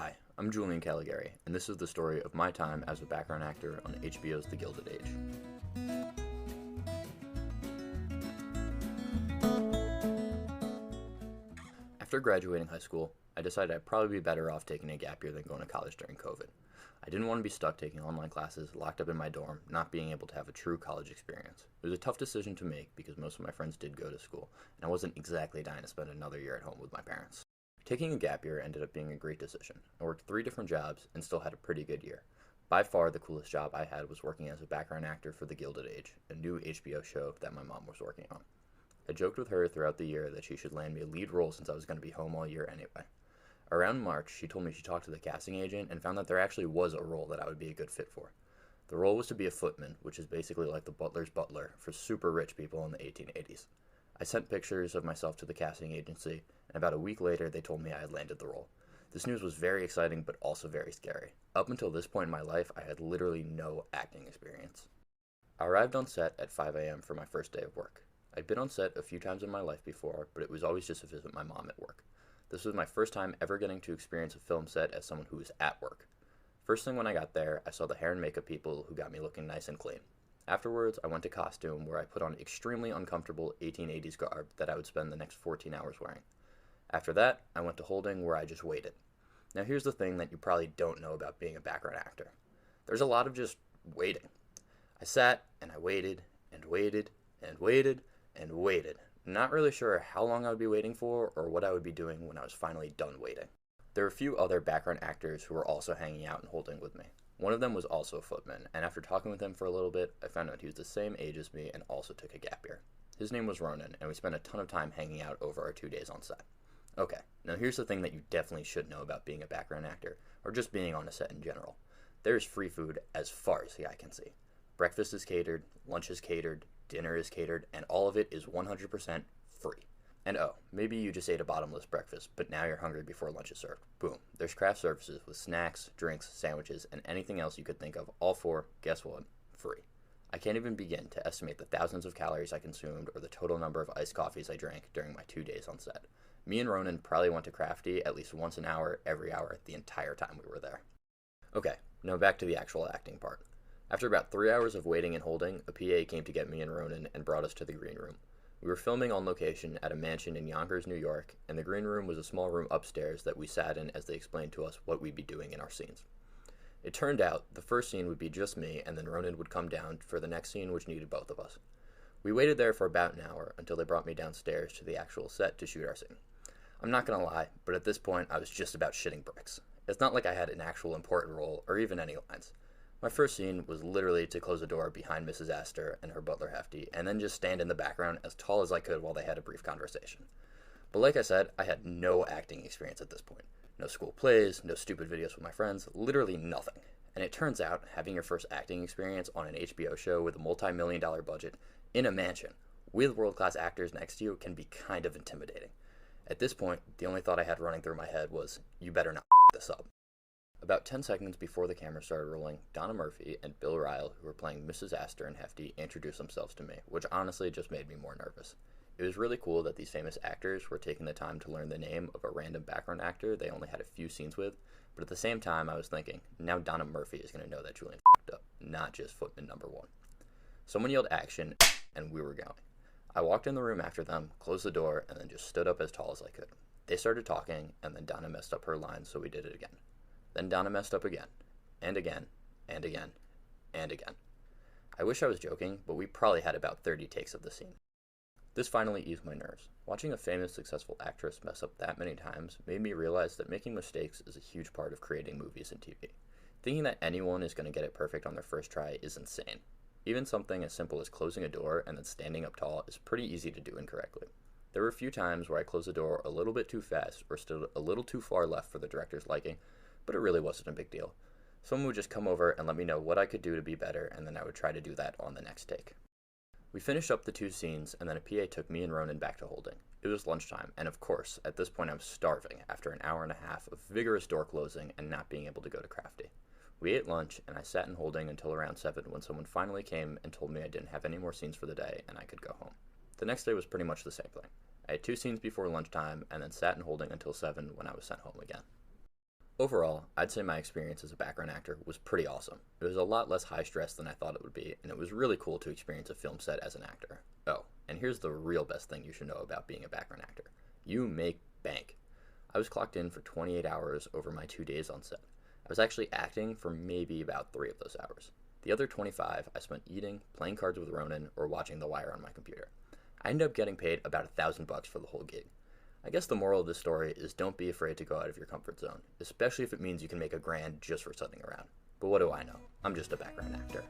Hi, I'm Julian Callegari, and this is the story of my time as a background actor on HBO's The Gilded Age. After graduating high school, I decided I'd probably be better off taking a gap year than going to college during COVID. I didn't want to be stuck taking online classes, locked up in my dorm, not being able to have a true college experience. It was a tough decision to make because most of my friends did go to school, and I wasn't exactly dying to spend another year at home with my parents. Taking a gap year ended up being a great decision. I worked 3 different jobs and still had a pretty good year. By far, the coolest job I had was working as a background actor for The Gilded Age, a new HBO show that my mom was working on. I joked with her throughout the year that she should land me a lead role since I was going to be home all year anyway. Around March, she told me she talked to the casting agent and found that there actually was a role that I would be a good fit for. The role was to be a footman, which is basically like the butler's butler for super rich people in the 1880s. I sent pictures of myself to the casting agency, and about a week later they told me I had landed the role. This news was very exciting but also very scary. Up until this point in my life, I had literally no acting experience. I arrived on set at 5 a.m. for my first day of work. I'd been on set a few times in my life before, but it was always just to visit my mom at work. This was my first time ever getting to experience a film set as someone who was at work. First thing when I got there, I saw the hair and makeup people who got me looking nice and clean. Afterwards, I went to costume where I put on extremely uncomfortable 1880s garb that I would spend the next 14 hours wearing. After that, I went to holding where I just waited. Now here's the thing that you probably don't know about being a background actor. There's a lot of just waiting. I sat and I waited and waited and waited and waited. Not really sure how long I would be waiting for or what I would be doing when I was finally done waiting. There were a few other background actors who were also hanging out and holding with me. One of them was also a footman, and after talking with him for a little bit, I found out he was the same age as me and also took a gap year. His name was Ronan, and we spent a ton of time hanging out over our 2 days on set. Okay, now here's the thing that you definitely should know about being a background actor, or just being on a set in general. There is free food as far as the eye can see. Breakfast is catered, lunch is catered, dinner is catered, and all of it is 100% free. And oh, maybe you just ate a bottomless breakfast, but now you're hungry before lunch is served. Boom. There's craft services with snacks, drinks, sandwiches, and anything else you could think of, all for, guess what, free. I can't even begin to estimate the thousands of calories I consumed or the total number of iced coffees I drank during my 2 days on set. Me and Ronan probably went to Crafty at least once an hour, every hour, the entire time we were there. Okay, now back to the actual acting part. After about 3 hours of waiting and holding, a PA came to get me and Ronan and brought us to the green room. We were filming on location at a mansion in Yonkers, New York, and the green room was a small room upstairs that we sat in as they explained to us what we'd be doing in our scenes. It turned out the first scene would be just me, and then Ronan would come down for the next scene, which needed both of us. We waited there for about an hour until they brought me downstairs to the actual set to shoot our scene. I'm not gonna lie, but at this point I was just about shitting bricks. It's not like I had an actual important role or even any lines. My first scene was literally to close the door behind Mrs. Astor and her butler Hefty, and then just stand in the background as tall as I could while they had a brief conversation. But like I said, I had no acting experience at this point. No school plays, no stupid videos with my friends, literally nothing. And it turns out, having your first acting experience on an HBO show with a multi-million-dollar budget, in a mansion, with world-class actors next to you, can be kind of intimidating. At this point, the only thought I had running through my head was, you better not this up. About 10 seconds before the camera started rolling, Donna Murphy and Bill Ryle, who were playing Mrs. Astor and Hefty, introduced themselves to me, which honestly just made me more nervous. It was really cool that these famous actors were taking the time to learn the name of a random background actor they only had a few scenes with, but at the same time I was thinking, now Donna Murphy is going to know that Julian f***ed up, not just footman number 1. Someone yelled action, and we were going. I walked in the room after them, closed the door, and then just stood up as tall as I could. They started talking, and then Donna messed up her lines, so we did it again. Then Donna messed up again, and again, and again, and again. I wish I was joking, but we probably had about 30 takes of the scene. This finally eased my nerves. Watching a famous, successful actress mess up that many times made me realize that making mistakes is a huge part of creating movies and TV. Thinking that anyone is going to get it perfect on their first try is insane. Even something as simple as closing a door and then standing up tall is pretty easy to do incorrectly. There were a few times where I closed the door a little bit too fast or stood a little too far left for the director's liking, but it really wasn't a big deal. Someone would just come over and let me know what I could do to be better, and then I would try to do that on the next take. We finished up the 2 scenes, and then a PA took me and Ronan back to holding. It was lunchtime, and of course, at this point I was starving after an hour and a half of vigorous door closing and not being able to go to Crafty. We ate lunch, and I sat in holding until around 7 when someone finally came and told me I didn't have any more scenes for the day and I could go home. The next day was pretty much the same thing. I had 2 scenes before lunchtime, and then sat in holding until 7 when I was sent home again. Overall, I'd say my experience as a background actor was pretty awesome. It was a lot less high stress than I thought it would be, and it was really cool to experience a film set as an actor. Oh, and here's the real best thing you should know about being a background actor. You make bank. I was clocked in for 28 hours over my 2 days on set. I was actually acting for maybe about 3 of those hours. The other 25 I spent eating, playing cards with Ronan, or watching The Wire on my computer. I ended up getting paid about $1,000 for the whole gig. I guess the moral of this story is don't be afraid to go out of your comfort zone, especially if it means you can make $1,000 just for sitting around. But what do I know? I'm just a background actor.